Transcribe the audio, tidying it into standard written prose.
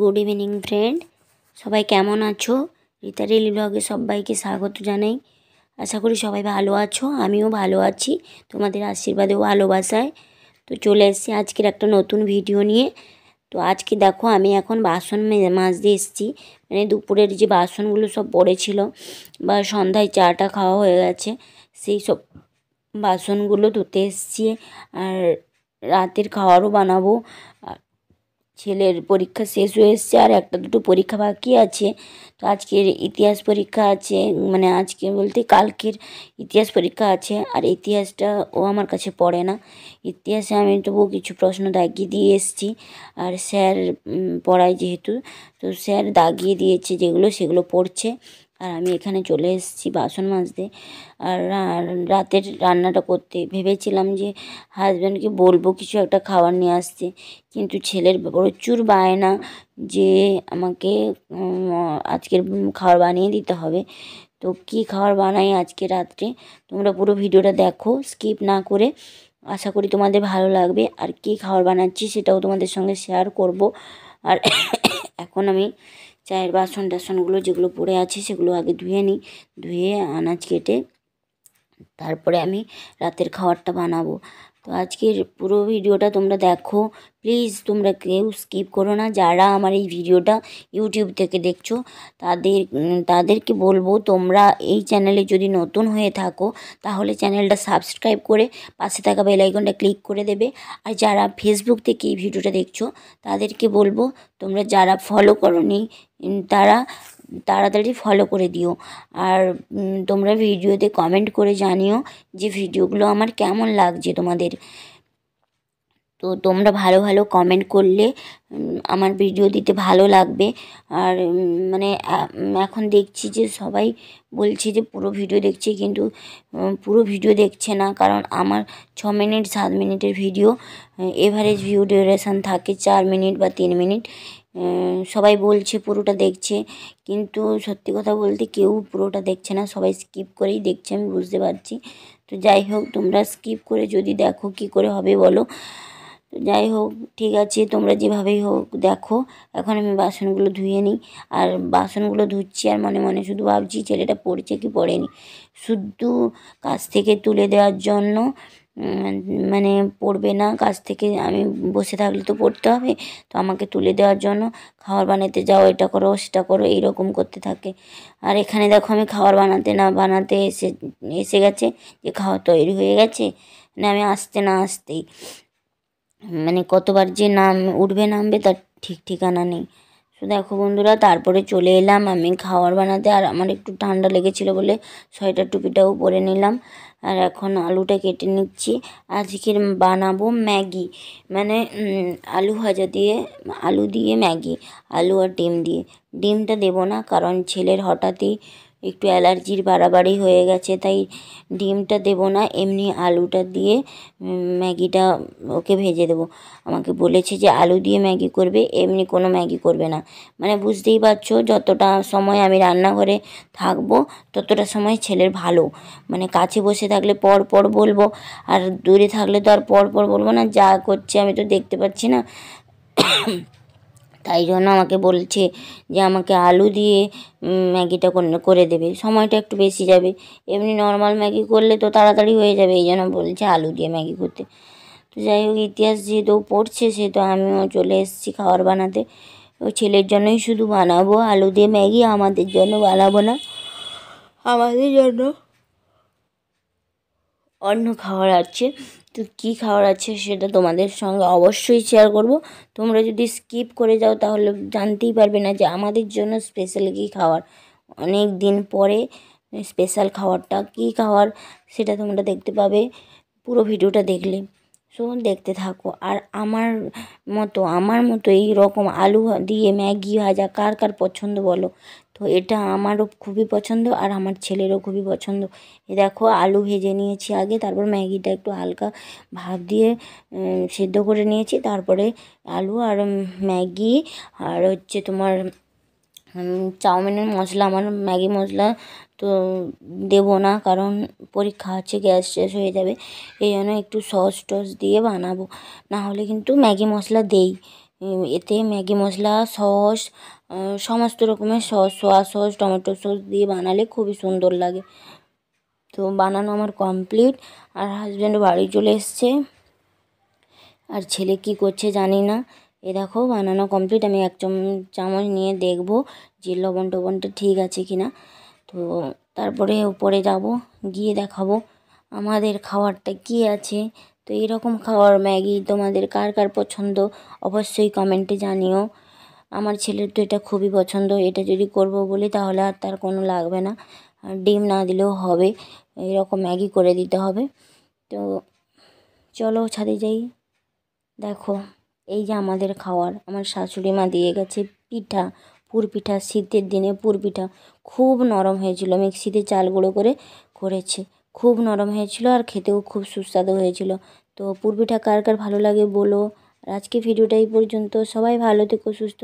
Good evening friend, সবাই কেমন আছো? রীতা ডেইলি ব্লগে সবাইকে স্বাগত জানাই। আশা করি সবাই ভালো আছো, আমিও ভালো আছি তোমাদের আশীর্বাদে ও ভালোবাসায়। তো চলে এসেছি আজকের একটা নতুন ভিডিও নিয়ে। তো আজকে দেখো আমি এখন বাসন মাজতে এসেছি। মানে দুপুরের যে বাসনগুলো সব পড়েছিল বা সন্ধ্যায় চাটা খাওয়া হয়ে গেছে, সেই সব বাসনগুলো ধুতে এসেছি। আর রাতের খাবারও বানাবো। ছেলের পরীক্ষা শেষ হয়ে এসছে, আর একটা দুটো পরীক্ষা বাকি আছে। তো আজকের ইতিহাস পরীক্ষা আছে, মানে আজকে বলতে কালকের ইতিহাস পরীক্ষা আছে। আর ইতিহাসটা ও আমার কাছে পড়ে না। ইতিহাসে আমি তবুও কিছু প্রশ্ন দাগিয়ে দিয়ে এসেছি। আর স্যার পড়ায় যেহেতু, তো স্যার দাগিয়ে দিয়েছে যেগুলো সেগুলো পড়ছে। আর আমি এখানে চলে এসেছি বাসন মাজতে। আর রাতের রান্নাটা করতে ভেবেছিলাম যে হাজব্যান্ডকে বলবো কিছু একটা খাবার নিয়ে আসতে, কিন্তু ছেলের প্রচুর বায়না যে আমাকে আজকের খাবার বানিয়ে দিতে হবে। তো কী খাবার বানাই আজকে রাত্রে, তোমরা পুরো ভিডিওটা দেখো স্কিপ না করে। আশা করি তোমাদের ভালো লাগবে। আর কী খাবার বানাচ্ছি সেটাও তোমাদের সঙ্গে শেয়ার করব। আর এখন আমি চায়ের বাসন টাসনগুলো যেগুলো পড়ে আছে সেগুলো আগে ধুয়ে নিই। ধুয়ে আনাজ কেটে তারপরে আমি রাতের খাবারটা বানাবো। তো আজকের পুরো ভিডিওটা তোমরা দেখো প্লিজ, তোমরা কেউ স্কিপ করো না। যারা আমার এই ভিডিওটা ইউটিউব থেকে দেখছো তাদেরকে বলবো, তোমরা এই চ্যানেলে যদি নতুন হয়ে থাকো তাহলে চ্যানেলটা সাবস্ক্রাইব করে পাশে থাকা বেল আইকনটা ক্লিক করে দেবে। আর যারা ফেসবুক থেকে এই ভিডিওটা দেখছো তাদেরকে বলবো, তোমরা যারা ফলো করোনি তারা তাড়াতাড়ি ফলো করে দিও। আর তোমরা ভিডিওতে কমেন্ট করে জানিও যে ভিডিওগুলো আমার কেমন লাগছে তোমাদের। তো তোমরা ভালো ভালো কমেন্ট করলে আমার ভিডিও দিতে ভালো লাগবে। আর মানে এখন দেখছি যে সবাই বলছে যে পুরো ভিডিও দেখছে, কিন্তু পুরো ভিডিও দেখছে না। কারণ আমার 6 মিনিট 7 মিনিটের ভিডিও, এভারেজ ভিউ ডিউরেশান থাকে 4 মিনিট বা 3 মিনিট। সবাই বলছে পুরোটা দেখছে, কিন্তু সত্যি কথা বলতে কেউ পুরোটা দেখছে না, সবাই স্কিপ করেই দেখছে, আমি বুঝতে পারছি। তো যাই হোক, তোমরা স্কিপ করে যদি দেখো কি করে হবে বলো। তো যাই হোক, ঠিক আছে, তোমরা যেভাবেই হোক দেখো। এখন আমি বাসনগুলো ধুয়ে নিই। আর বাসনগুলো ধুচ্ছি আর মনে মনে শুধু ভাবছি ছেলেটা পড়ছে কি পড়েনি। শুধু কাজ থেকে তুলে দেওয়ার জন্য, মানে পড়বে না কাজ থেকে, আমি বসে থাকলে তো পড়তে হবে। তো আমাকে তুলে দেওয়ার জন্য খাবার বানাতে যাও, এটা করো সেটা করো এইরকম করতে থাকে। আর এখানে দেখো আমি খাবার বানাতে না বানাতে এসে গেছে যে খাওয়া তৈরি হয়ে গেছে, মানে আমি আসতে না আসতেই মানে কতবার যে উঠবে নামবে তার ঠিক ঠিকানা নেই। তো দেখো বন্ধুরা, তারপরে চলে এলাম আমি খাবার বানাতে। আর আমার একটু ঠান্ডা লেগেছিলো বলে সোয়েটার টুপিটাও পরে নিলাম। আর এখন আলুটা কেটে নিচ্ছি। আজকে বানাবো ম্যাগি, মানে আলু ভাজা দিয়ে, আলু দিয়ে ম্যাগি, আলু আর ডিম দিয়ে। ডিমটা দেবো না, কারণ ছেলের হঠাৎই একটু অ্যালার্জির বাড়াবাড়ি হয়ে গেছে, তাই ডিমটা দেবো না। এমনি আলুটা দিয়ে ম্যাগিটা ওকে ভেজে দেবো। আমাকে বলেছে যে আলু দিয়ে ম্যাগি করবে, এমনি কোনো ম্যাগি করবে না। মানে বুঝতেই পারছো, যতটা সময় আমি রান্নাঘরে থাকবো ততটা সময় ছেলের ভালো। মানে কাছে বসে থাকলে পর পর বলবো, আর দূরে থাকলে তো আর পর পর বলবো না। যা করছে আমি তো দেখতে পাচ্ছি না, তাই জন্য আমাকে বলছে যে আমাকে আলু দিয়ে ম্যাগিটা করে দেবে, সময়টা একটু বেশি যাবে। এমনি নর্মাল ম্যাগি করলে তো তাড়াতাড়ি হয়ে যাবে, এই জন্য বলছে আলু দিয়ে ম্যাগি করতে। তো যাই হোক, ইতিহাস যেহেতু পড়ছে সেহেতু আমিও চলে এসেছি খাবার বানাতে। ওই ছেলের জন্যই শুধু বানাবো আলু দিয়ে ম্যাগি, আমাদের জন্য বানাবো না। আমাদের জন্য অন্য খাবার আছে। তো কী খাবার আছে সেটা তোমাদের সঙ্গে অবশ্যই শেয়ার করব। তোমরা যদি স্কিপ করে যাও তাহলে জানতেই পারবে না যে আমাদের জন্য স্পেশাল কী খাবার। অনেক দিন পরে স্পেশাল খাবারটা কী খাবার সেটা তোমরা দেখতে পাবে পুরো ভিডিওটা দেখলে। সো দেখতে থাকো। আর আমার মতো এই রকম আলু দিয়ে ম্যাগি ভাজা কার কার পছন্দ বলো। তো এটা আমারও খুবই পছন্দ, আর আমার ছেলেরও খুবই পছন্দ। দেখো আলু ভেজে নিয়েছি আগে, তারপর ম্যাগিটা একটু হালকা ভাপ দিয়ে সেদ্ধ করে নিয়েছি। তারপরে আলু আর ম্যাগি আর হচ্ছে তোমার চাউমিনের মশলা, আমার ম্যাগি মশলা তো দেবো না, কারণ পরীক্ষা আছে, গ্যাস শেষ হয়ে যাবে। এই জন্য একটু সস টস দিয়ে বানাবো, না হলে কিন্তু ম্যাগি মশলা দেই এতে ম্যাগি মশলা সস সমস্ত রকমের সস সোয়া সস টমেটো সস দিয়ে বানালে খুবই সুন্দর লাগে। তো বানানো আমার কমপ্লিট, আর হাজব্যান্ড বাড়ি চলে এসছে, আর ছেলে কি করছে জানি না। এ দেখো বানানো কমপ্লিট। আমি এক চামচ নিয়ে দেখব যে লবণ টবণটা ঠিক আছে কি না। তো তারপরে উপরে যাব, গিয়ে দেখাবো আমাদের খাবারটা কি আছে। তো এরকম খাবার ম্যাগি তোমাদের কার কার পছন্দ অবশ্যই কমেন্টে জানিও। আমার ছেলের তো এটা খুবই পছন্দ। এটা যদি করব বলি তাহলে আর তার কোনো লাগবে না, আর ডিম না দিলেও হবে, এরকম ম্যাগি করে দিতে হবে। তো চলো ছাদে যাই। দেখো এই যে আমাদের খাওয়ার, আমার শাশুড়ি মা দিয়ে গেছে পিঠা, পুর পিঠা। শীতের দিনে পুর পিঠা খুব নরম হয়েছিল, মিক্সিতে চাল গুঁড়ো করে করেছে, খুব নরম হয়েছিল আর খেতেও খুব সুস্বাদু হয়েছিল। তো পুর পিঠা কার কার ভালো লাগে বলো। আর আজকে ভিডিওটা এই পর্যন্ত। সবাই ভালো থেকো, সুস্থ